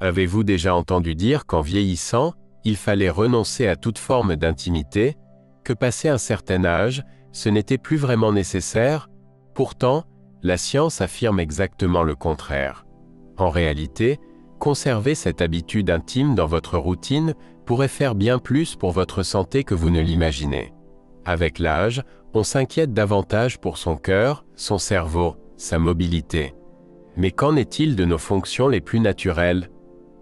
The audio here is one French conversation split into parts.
Avez-vous déjà entendu dire qu'en vieillissant, il fallait renoncer à toute forme d'intimité, que passé un certain âge, ce n'était plus vraiment nécessaire? Pourtant, la science affirme exactement le contraire. En réalité, conserver cette habitude intime dans votre routine pourrait faire bien plus pour votre santé que vous ne l'imaginez. Avec l'âge, on s'inquiète davantage pour son cœur, son cerveau, sa mobilité. Mais qu'en est-il de nos fonctions les plus naturelles?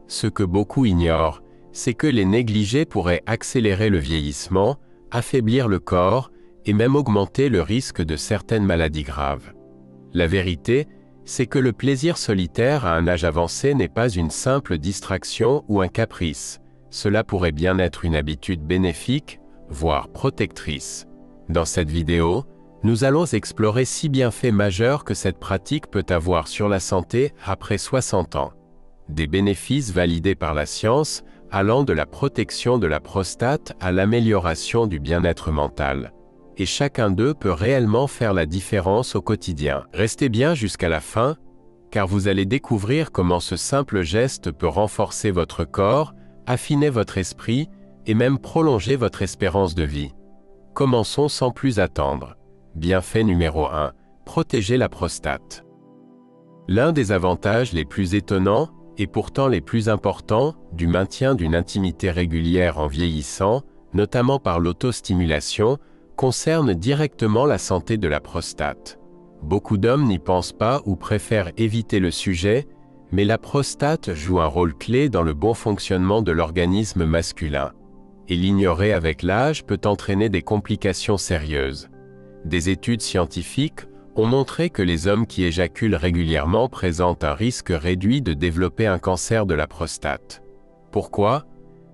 Ce que beaucoup ignorent, c'est que les négliger pourrait accélérer le vieillissement, affaiblir le corps et même augmenter le risque de certaines maladies graves. La vérité, c'est que le plaisir solitaire à un âge avancé n'est pas une simple distraction ou un caprice. Cela pourrait bien être une habitude bénéfique, voire protectrice. Dans cette vidéo, nous allons explorer 6 bienfaits majeurs que cette pratique peut avoir sur la santé après 60 ans. Des bénéfices validés par la science, allant de la protection de la prostate à l'amélioration du bien-être mental. Et chacun d'eux peut réellement faire la différence au quotidien. Restez bien jusqu'à la fin, car vous allez découvrir comment ce simple geste peut renforcer votre corps, affiner votre esprit et même prolonger votre espérance de vie. Commençons sans plus attendre. Bienfait numéro 1. Protéger la prostate. L'un des avantages les plus étonnants, et pourtant les plus importants, du maintien d'une intimité régulière en vieillissant, notamment par l'autostimulation, concerne directement la santé de la prostate. Beaucoup d'hommes n'y pensent pas ou préfèrent éviter le sujet, mais la prostate joue un rôle clé dans le bon fonctionnement de l'organisme masculin. Et l'ignorer avec l'âge peut entraîner des complications sérieuses. Des études scientifiques ont montré que les hommes qui éjaculent régulièrement présentent un risque réduit de développer un cancer de la prostate. Pourquoi?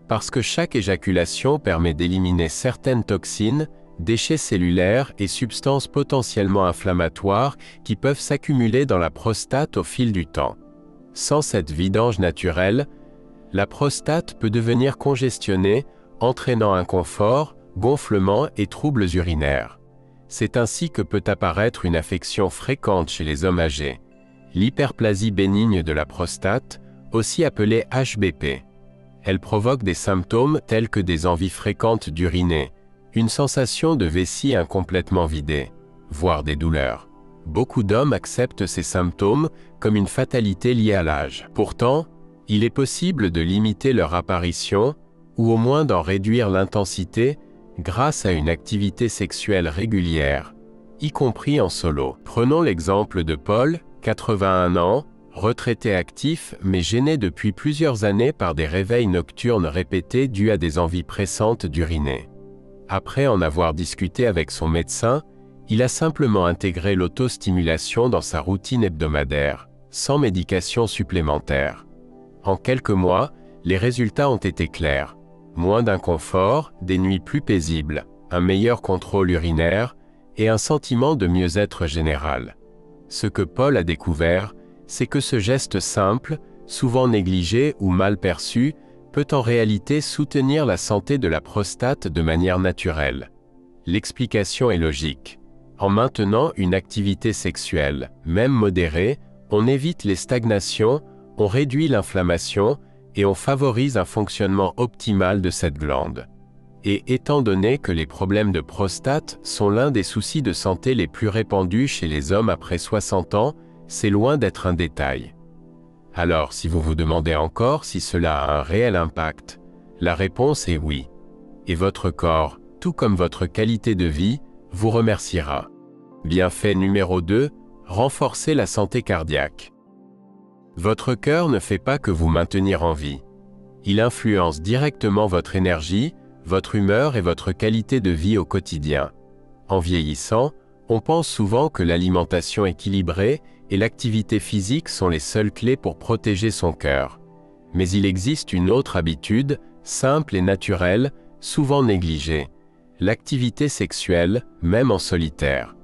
Parce que chaque éjaculation permet d'éliminer certaines toxines, déchets cellulaires et substances potentiellement inflammatoires qui peuvent s'accumuler dans la prostate au fil du temps. Sans cette vidange naturelle, la prostate peut devenir congestionnée, entraînant inconfort, gonflement et troubles urinaires. C'est ainsi que peut apparaître une affection fréquente chez les hommes âgés, l'hyperplasie bénigne de la prostate, aussi appelée HBP. Elle provoque des symptômes tels que des envies fréquentes d'uriner, une sensation de vessie incomplètement vidée, voire des douleurs. Beaucoup d'hommes acceptent ces symptômes comme une fatalité liée à l'âge. Pourtant, il est possible de limiter leur apparition, ou au moins d'en réduire l'intensité, grâce à une activité sexuelle régulière, y compris en solo. Prenons l'exemple de Paul, 81 ans, retraité actif mais gêné depuis plusieurs années par des réveils nocturnes répétés dus à des envies pressantes d'uriner. Après en avoir discuté avec son médecin, il a simplement intégré l'autostimulation dans sa routine hebdomadaire, sans médication supplémentaire. En quelques mois, les résultats ont été clairs. Moins d'inconfort, des nuits plus paisibles, un meilleur contrôle urinaire et un sentiment de mieux-être général. Ce que Paul a découvert, c'est que ce geste simple, souvent négligé ou mal perçu, peut en réalité soutenir la santé de la prostate de manière naturelle. L'explication est logique. En maintenant une activité sexuelle, même modérée, on évite les stagnations, on réduit l'inflammation, et on favorise un fonctionnement optimal de cette glande. Et étant donné que les problèmes de prostate sont l'un des soucis de santé les plus répandus chez les hommes après 60 ans, c'est loin d'être un détail. Alors, si vous vous demandez encore si cela a un réel impact, la réponse est oui. Et votre corps, tout comme votre qualité de vie, vous remerciera. Bienfait numéro 2, renforcer la santé cardiaque. Votre cœur ne fait pas que vous maintenir en vie. Il influence directement votre énergie, votre humeur et votre qualité de vie au quotidien. En vieillissant, on pense souvent que l'alimentation équilibrée et l'activité physique sont les seules clés pour protéger son cœur. Mais il existe une autre habitude, simple et naturelle, souvent négligée, l'activité sexuelle, même en solitaire.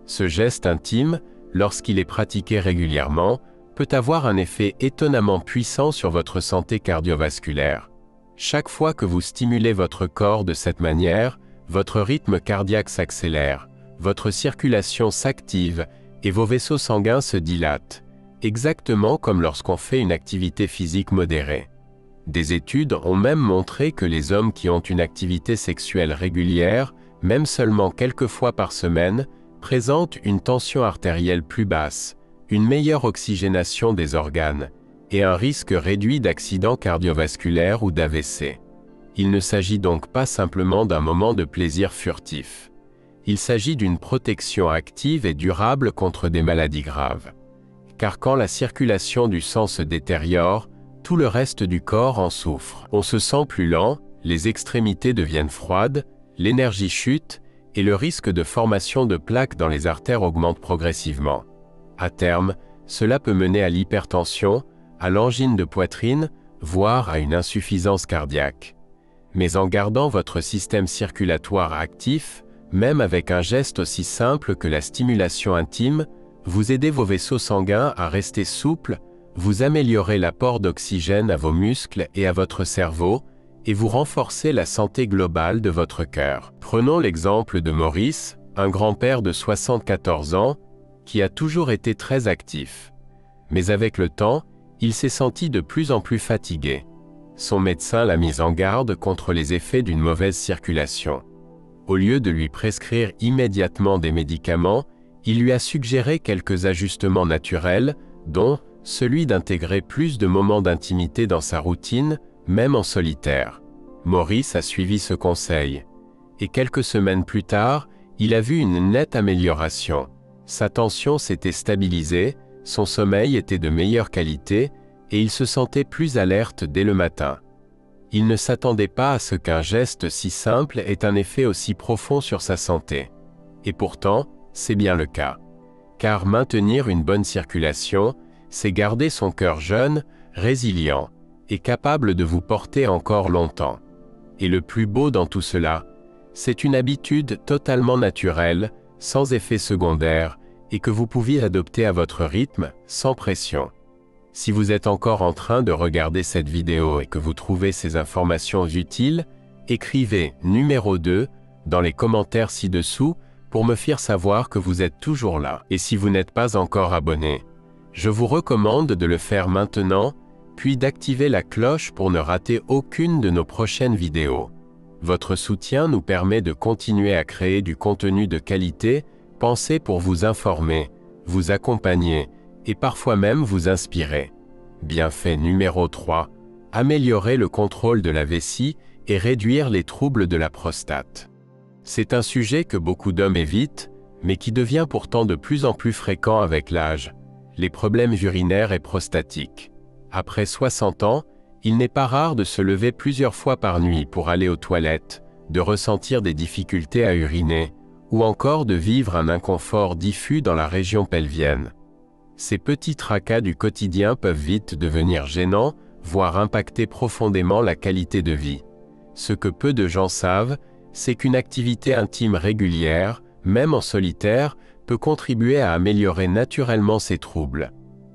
Ce geste intime, lorsqu'il est pratiqué régulièrement, peut avoir un effet étonnamment puissant sur votre santé cardiovasculaire. Chaque fois que vous stimulez votre corps de cette manière, votre rythme cardiaque s'accélère, votre circulation s'active et vos vaisseaux sanguins se dilatent. exactement comme lorsqu'on fait une activité physique modérée. Des études ont même montré que les hommes qui ont une activité sexuelle régulière, même seulement quelques fois par semaine, présentent une tension artérielle plus basse, une meilleure oxygénation des organes, et un risque réduit d'accidents cardiovasculaires ou d'AVC. Il ne s'agit donc pas simplement d'un moment de plaisir furtif. Il s'agit d'une protection active et durable contre des maladies graves. Car quand la circulation du sang se détériore, tout le reste du corps en souffre. On se sent plus lent, les extrémités deviennent froides, l'énergie chute, et le risque de formation de plaques dans les artères augmente progressivement. À terme, cela peut mener à l'hypertension, à l'angine de poitrine, voire à une insuffisance cardiaque. Mais en gardant votre système circulatoire actif, même avec un geste aussi simple que la stimulation intime, vous aidez vos vaisseaux sanguins à rester souples, vous améliorez l'apport d'oxygène à vos muscles et à votre cerveau, et vous renforcez la santé globale de votre cœur. Prenons l'exemple de Maurice, un grand-père de 74 ans, qui a toujours été très actif. Mais avec le temps, il s'est senti de plus en plus fatigué. Son médecin l'a mis en garde contre les effets d'une mauvaise circulation. Au lieu de lui prescrire immédiatement des médicaments, il lui a suggéré quelques ajustements naturels, dont celui d'intégrer plus de moments d'intimité dans sa routine, même en solitaire. Maurice a suivi ce conseil. Et quelques semaines plus tard, il a vu une nette amélioration. Sa tension s'était stabilisée, son sommeil était de meilleure qualité, et il se sentait plus alerte dès le matin. Il ne s'attendait pas à ce qu'un geste si simple ait un effet aussi profond sur sa santé. Et pourtant, c'est bien le cas. Car maintenir une bonne circulation, c'est garder son cœur jeune, résilient, et capable de vous porter encore longtemps. Et le plus beau dans tout cela, c'est une habitude totalement naturelle, sans effet secondaire, et que vous pouviez adopter à votre rythme, sans pression. Si vous êtes encore en train de regarder cette vidéo et que vous trouvez ces informations utiles, écrivez numéro 2 dans les commentaires ci-dessous pour me faire savoir que vous êtes toujours là. Et si vous n'êtes pas encore abonné, je vous recommande de le faire maintenant, puis d'activer la cloche pour ne rater aucune de nos prochaines vidéos. Votre soutien nous permet de continuer à créer du contenu de qualité, pensé pour vous informer, vous accompagner, et parfois même vous inspirer. Bienfait numéro 3, améliorer le contrôle de la vessie et réduire les troubles de la prostate. C'est un sujet que beaucoup d'hommes évitent, mais qui devient pourtant de plus en plus fréquent avec l'âge, les problèmes urinaires et prostatiques. Après 60 ans, il n'est pas rare de se lever plusieurs fois par nuit pour aller aux toilettes, de ressentir des difficultés à uriner, ou encore de vivre un inconfort diffus dans la région pelvienne. Ces petits tracas du quotidien peuvent vite devenir gênants, voire impacter profondément la qualité de vie. Ce que peu de gens savent, c'est qu'une activité intime régulière, même en solitaire, peut contribuer à améliorer naturellement ces troubles.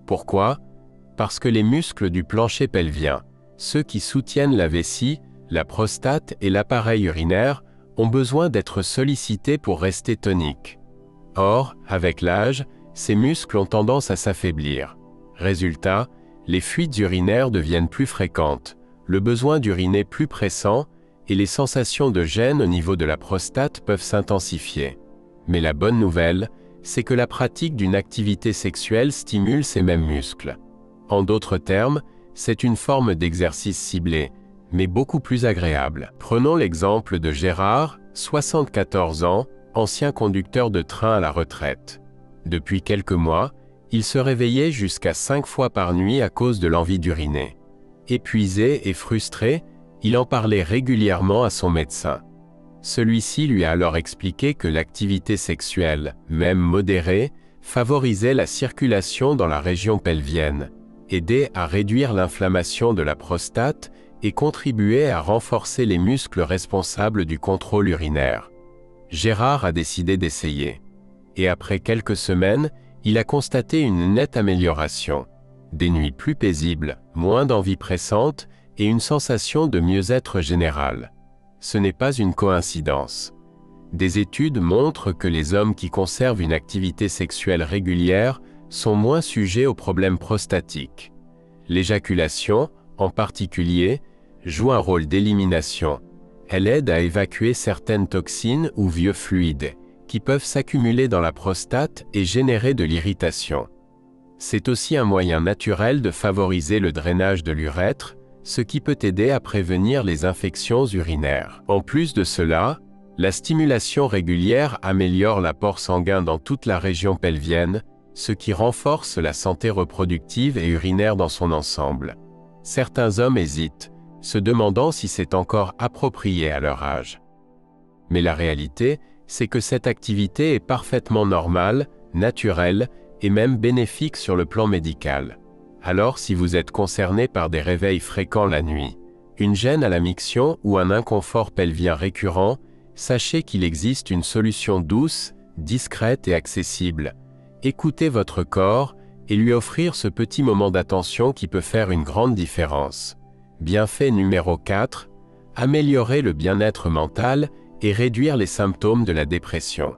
Pourquoi ? Parce que les muscles du plancher pelvien, ceux qui soutiennent la vessie, la prostate et l'appareil urinaire, ont besoin d'être sollicités pour rester toniques. Or, avec l'âge, ces muscles ont tendance à s'affaiblir. Résultat, les fuites urinaires deviennent plus fréquentes, le besoin d'uriner plus pressant, et les sensations de gêne au niveau de la prostate peuvent s'intensifier. Mais la bonne nouvelle, c'est que la pratique d'une activité sexuelle stimule ces mêmes muscles. En d'autres termes, c'est une forme d'exercice ciblé, mais beaucoup plus agréable. Prenons l'exemple de Gérard, 74 ans, ancien conducteur de train à la retraite. Depuis quelques mois, il se réveillait jusqu'à 5 fois par nuit à cause de l'envie d'uriner. Épuisé et frustré, il en parlait régulièrement à son médecin. Celui-ci lui a alors expliqué que l'activité sexuelle, même modérée, favorisait la circulation dans la région pelvienne, aidait à réduire l'inflammation de la prostate et contribuait à renforcer les muscles responsables du contrôle urinaire. Gérard a décidé d'essayer. Et après quelques semaines, il a constaté une nette amélioration. Des nuits plus paisibles, moins d'envie pressante et une sensation de mieux-être général. Ce n'est pas une coïncidence. Des études montrent que les hommes qui conservent une activité sexuelle régulière sont moins sujets aux problèmes prostatiques. L'éjaculation, en particulier, joue un rôle d'élimination. Elle aide à évacuer certaines toxines ou vieux fluides, qui peuvent s'accumuler dans la prostate et générer de l'irritation. C'est aussi un moyen naturel de favoriser le drainage de l'urètre, ce qui peut aider à prévenir les infections urinaires. En plus de cela, la stimulation régulière améliore l'apport sanguin dans toute la région pelvienne, ce qui renforce la santé reproductive et urinaire dans son ensemble. Certains hommes hésitent, se demandant si c'est encore approprié à leur âge. Mais la réalité, c'est que cette activité est parfaitement normale, naturelle et même bénéfique sur le plan médical. Alors si vous êtes concerné par des réveils fréquents la nuit, une gêne à la miction ou un inconfort pelvien récurrent, sachez qu'il existe une solution douce, discrète et accessible. Écoutez votre corps et lui offrir ce petit moment d'attention qui peut faire une grande différence. Bienfait numéro 4, améliorer le bien-être mental et réduire les symptômes de la dépression.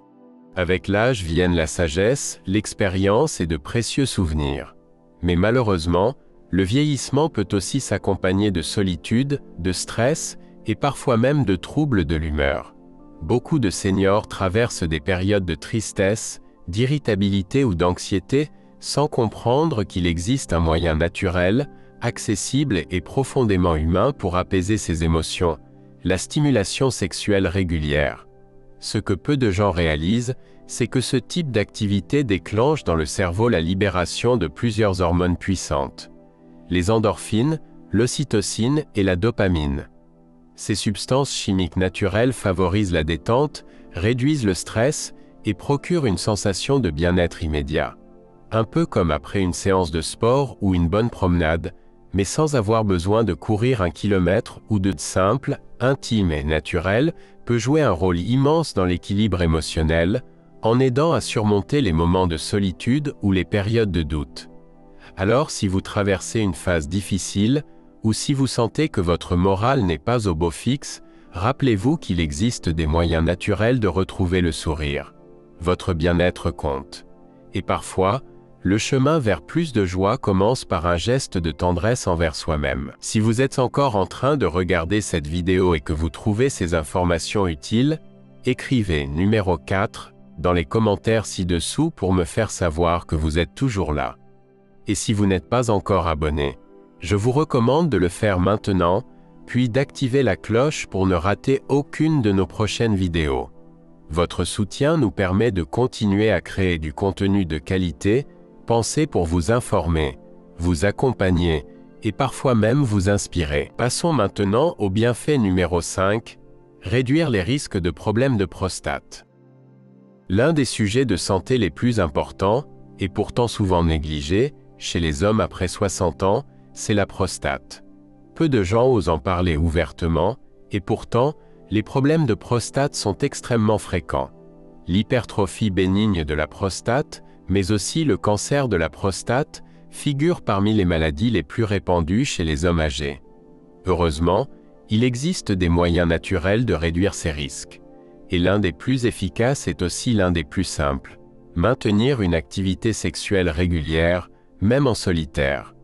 Avec l'âge viennent la sagesse, l'expérience et de précieux souvenirs. Mais malheureusement, le vieillissement peut aussi s'accompagner de solitude, de stress et parfois même de troubles de l'humeur. Beaucoup de seniors traversent des périodes de tristesse, d'irritabilité ou d'anxiété sans comprendre qu'il existe un moyen naturel, accessible et profondément humain pour apaiser ces émotions, la stimulation sexuelle régulière. Ce que peu de gens réalisent, c'est que ce type d'activité déclenche dans le cerveau la libération de plusieurs hormones puissantes. Les endorphines, l'ocytocine et la dopamine. Ces substances chimiques naturelles favorisent la détente, réduisent le stress et procurent une sensation de bien-être immédiat. Un peu comme après une séance de sport ou une bonne promenade, mais sans avoir besoin de courir 1 kilomètre ou de simple, intime et naturel, peut jouer un rôle immense dans l'équilibre émotionnel, en aidant à surmonter les moments de solitude ou les périodes de doute. Alors si vous traversez une phase difficile, ou si vous sentez que votre morale n'est pas au beau fixe, rappelez-vous qu'il existe des moyens naturels de retrouver le sourire. Votre bien-être compte. Et parfois, le chemin vers plus de joie commence par un geste de tendresse envers soi-même. Si vous êtes encore en train de regarder cette vidéo et que vous trouvez ces informations utiles, écrivez numéro 4 dans les commentaires ci-dessous pour me faire savoir que vous êtes toujours là. Et si vous n'êtes pas encore abonné, je vous recommande de le faire maintenant, puis d'activer la cloche pour ne rater aucune de nos prochaines vidéos. Votre soutien nous permet de continuer à créer du contenu de qualité, pensé pour vous informer, vous accompagner et parfois même vous inspirer. Passons maintenant au bienfait numéro 5, réduire les risques de problèmes de prostate. L'un des sujets de santé les plus importants, et pourtant souvent négligé, chez les hommes après 60 ans, c'est la prostate. Peu de gens osent en parler ouvertement, et pourtant, les problèmes de prostate sont extrêmement fréquents. L'hypertrophie bénigne de la prostate, mais aussi le cancer de la prostate, figurent parmi les maladies les plus répandues chez les hommes âgés. Heureusement, il existe des moyens naturels de réduire ces risques. Et l'un des plus efficaces est aussi l'un des plus simples. Maintenir une activité sexuelle régulière, même en solitaire.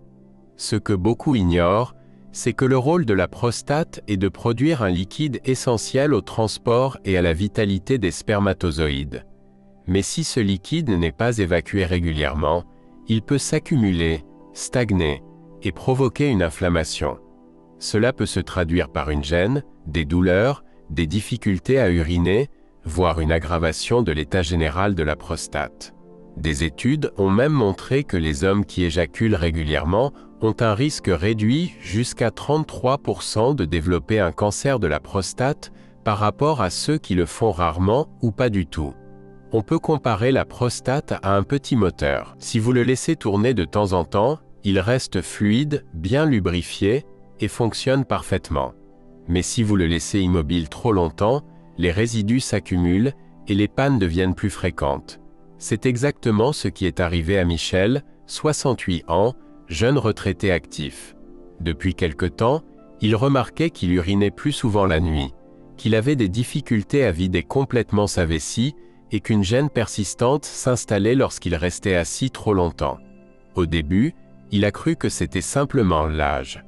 Ce que beaucoup ignorent, c'est que le rôle de la prostate est de produire un liquide essentiel au transport et à la vitalité des spermatozoïdes. Mais si ce liquide n'est pas évacué régulièrement, il peut s'accumuler, stagner et provoquer une inflammation. Cela peut se traduire par une gêne, des douleurs, des difficultés à uriner, voire une aggravation de l'état général de la prostate. Des études ont même montré que les hommes qui éjaculent régulièrement ont un risque réduit jusqu'à 33% de développer un cancer de la prostate par rapport à ceux qui le font rarement ou pas du tout. On peut comparer la prostate à un petit moteur. Si vous le laissez tourner de temps en temps, il reste fluide, bien lubrifié et fonctionne parfaitement. Mais si vous le laissez immobile trop longtemps, les résidus s'accumulent et les pannes deviennent plus fréquentes. C'est exactement ce qui est arrivé à Michel, 68 ans, jeune retraité actif. Depuis quelque temps, il remarquait qu'il urinait plus souvent la nuit, qu'il avait des difficultés à vider complètement sa vessie et qu'une gêne persistante s'installait lorsqu'il restait assis trop longtemps. Au début, il a cru que c'était simplement l'âge.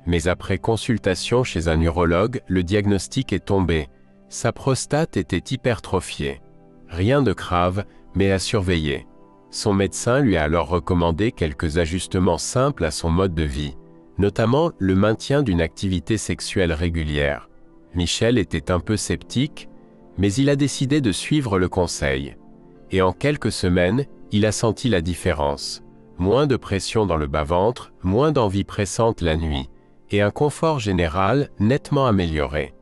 Mais après consultation chez un urologue, le diagnostic est tombé. Sa prostate était hypertrophiée. Rien de grave, mais à surveiller. Son médecin lui a alors recommandé quelques ajustements simples à son mode de vie, notamment le maintien d'une activité sexuelle régulière. Michel était un peu sceptique, mais il a décidé de suivre le conseil. Et en quelques semaines, il a senti la différence. Moins de pression dans le bas-ventre, moins d'envie pressante la nuit, et un confort général nettement amélioré.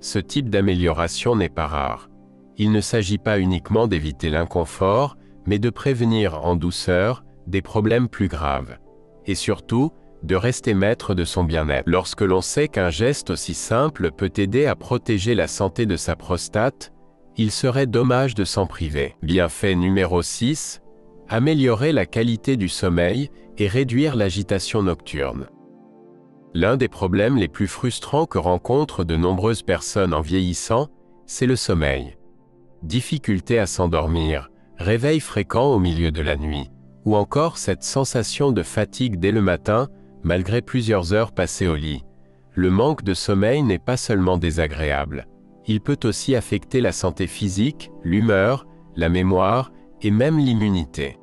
Ce type d'amélioration n'est pas rare. Il ne s'agit pas uniquement d'éviter l'inconfort, mais de prévenir en douceur des problèmes plus graves. Et surtout, de rester maître de son bien-être. Lorsque l'on sait qu'un geste aussi simple peut aider à protéger la santé de sa prostate, il serait dommage de s'en priver. Bienfait numéro 6, améliorer la qualité du sommeil et réduire l'agitation nocturne. L'un des problèmes les plus frustrants que rencontrent de nombreuses personnes en vieillissant, c'est le sommeil. Difficulté à s'endormir, réveil fréquent au milieu de la nuit, ou encore cette sensation de fatigue dès le matin, malgré plusieurs heures passées au lit. Le manque de sommeil n'est pas seulement désagréable. Il peut aussi affecter la santé physique, l'humeur, la mémoire et même l'immunité.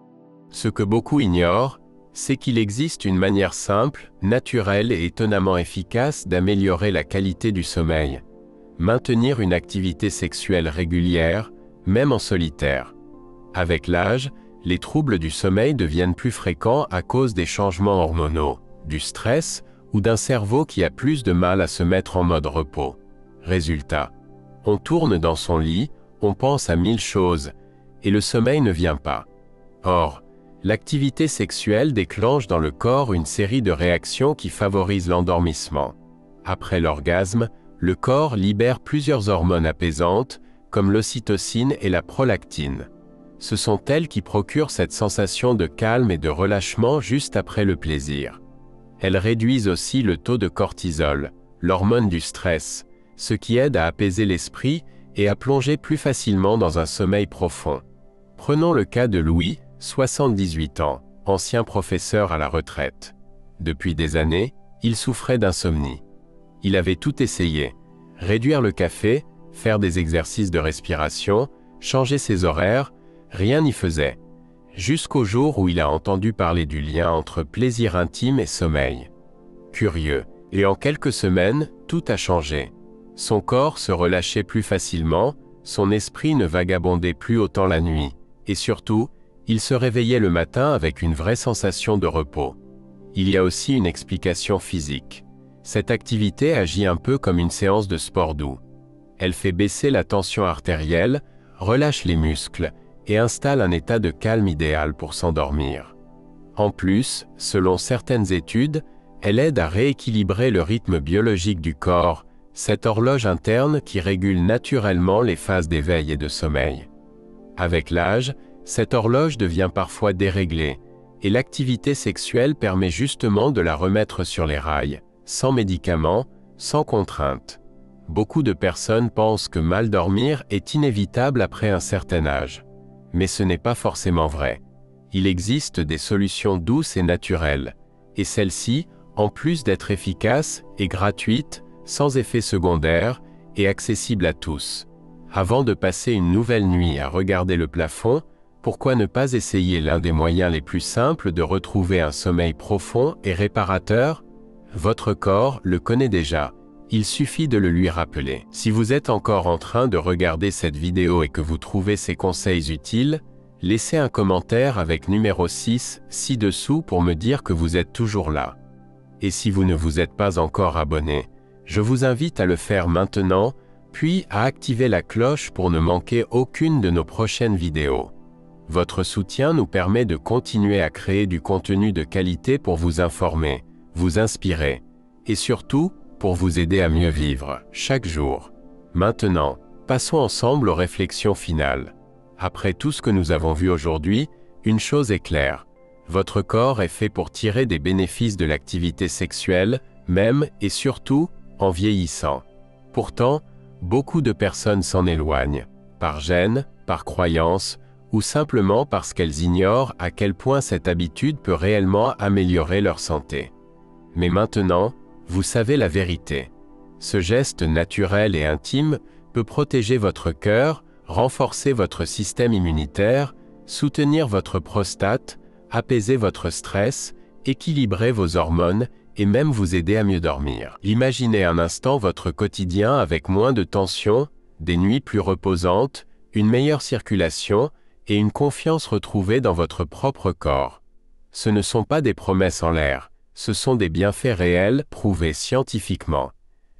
Ce que beaucoup ignorent, c'est qu'il existe une manière simple, naturelle et étonnamment efficace d'améliorer la qualité du sommeil. Maintenir une activité sexuelle régulière, même en solitaire. Avec l'âge, les troubles du sommeil deviennent plus fréquents à cause des changements hormonaux, du stress ou d'un cerveau qui a plus de mal à se mettre en mode repos. Résultat, on tourne dans son lit, on pense à 1000 choses, et le sommeil ne vient pas. Or, l'activité sexuelle déclenche dans le corps une série de réactions qui favorisent l'endormissement. Après l'orgasme, le corps libère plusieurs hormones apaisantes, comme l'ocytocine et la prolactine. Ce sont elles qui procurent cette sensation de calme et de relâchement juste après le plaisir. Elles réduisent aussi le taux de cortisol, l'hormone du stress, ce qui aide à apaiser l'esprit et à plonger plus facilement dans un sommeil profond. Prenons le cas de Louis, 78 ans, ancien professeur à la retraite. Depuis des années, il souffrait d'insomnie. Il avait tout essayé. Réduire le café, faire des exercices de respiration, changer ses horaires, rien n'y faisait. Jusqu'au jour où il a entendu parler du lien entre plaisir intime et sommeil. Curieux, et en quelques semaines, tout a changé. Son corps se relâchait plus facilement, son esprit ne vagabondait plus autant la nuit, et surtout, il se réveillait le matin avec une vraie sensation de repos. Il y a aussi une explication physique. Cette activité agit un peu comme une séance de sport doux. Elle fait baisser la tension artérielle, relâche les muscles, et installe un état de calme idéal pour s'endormir. En plus, selon certaines études, elle aide à rééquilibrer le rythme biologique du corps, cette horloge interne qui régule naturellement les phases d'éveil et de sommeil. Avec l'âge, cette horloge devient parfois déréglée, et l'activité sexuelle permet justement de la remettre sur les rails, sans médicaments, sans contrainte. Beaucoup de personnes pensent que mal dormir est inévitable après un certain âge. Mais ce n'est pas forcément vrai. Il existe des solutions douces et naturelles, et celles-ci, en plus d'être efficaces et gratuites, sans effet secondaire et accessibles à tous. Avant de passer une nouvelle nuit à regarder le plafond, pourquoi ne pas essayer l'un des moyens les plus simples de retrouver un sommeil profond et réparateur? Votre corps le connaît déjà. Il suffit de le lui rappeler. Si vous êtes encore en train de regarder cette vidéo et que vous trouvez ces conseils utiles, laissez un commentaire avec numéro 6 ci-dessous pour me dire que vous êtes toujours là. Et si vous ne vous êtes pas encore abonné, je vous invite à le faire maintenant, puis à activer la cloche pour ne manquer aucune de nos prochaines vidéos. Votre soutien nous permet de continuer à créer du contenu de qualité pour vous informer, vous inspirer, et surtout, pour vous aider à mieux vivre, chaque jour. Maintenant, passons ensemble aux réflexions finales. Après tout ce que nous avons vu aujourd'hui, une chose est claire. Votre corps est fait pour tirer des bénéfices de l'activité sexuelle, même et surtout en vieillissant. Pourtant, beaucoup de personnes s'en éloignent. par gêne, par croyance, ou simplement parce qu'elles ignorent à quel point cette habitude peut réellement améliorer leur santé. Mais maintenant, vous savez la vérité. Ce geste naturel et intime peut protéger votre cœur, renforcer votre système immunitaire, soutenir votre prostate, apaiser votre stress, équilibrer vos hormones et même vous aider à mieux dormir. Imaginez un instant votre quotidien avec moins de tension, des nuits plus reposantes, une meilleure circulation et une confiance retrouvée dans votre propre corps. Ce ne sont pas des promesses en l'air, ce sont des bienfaits réels prouvés scientifiquement.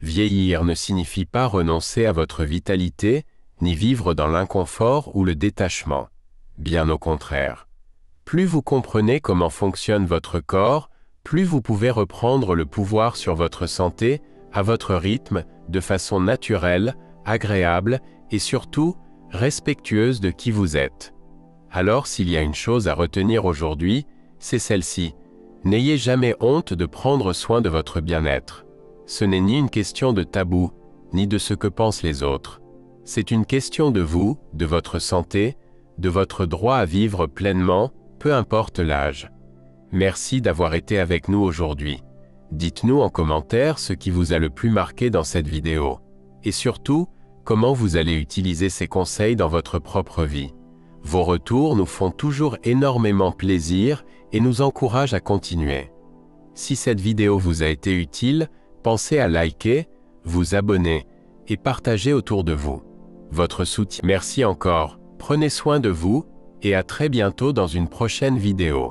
Vieillir ne signifie pas renoncer à votre vitalité, ni vivre dans l'inconfort ou le détachement. Bien au contraire. Plus vous comprenez comment fonctionne votre corps, plus vous pouvez reprendre le pouvoir sur votre santé, à votre rythme, de façon naturelle, agréable et surtout respectueuse de qui vous êtes. Alors s'il y a une chose à retenir aujourd'hui, c'est celle-ci. N'ayez jamais honte de prendre soin de votre bien-être. Ce n'est ni une question de tabou, ni de ce que pensent les autres. C'est une question de vous, de votre santé, de votre droit à vivre pleinement, peu importe l'âge. Merci d'avoir été avec nous aujourd'hui. Dites-nous en commentaire ce qui vous a le plus marqué dans cette vidéo. Et surtout, comment vous allez utiliser ces conseils dans votre propre vie. Vos retours nous font toujours énormément plaisir et nous encouragent à continuer. Si cette vidéo vous a été utile, pensez à liker, vous abonner et partager autour de vous. Votre soutien. Merci encore, prenez soin de vous et à très bientôt dans une prochaine vidéo.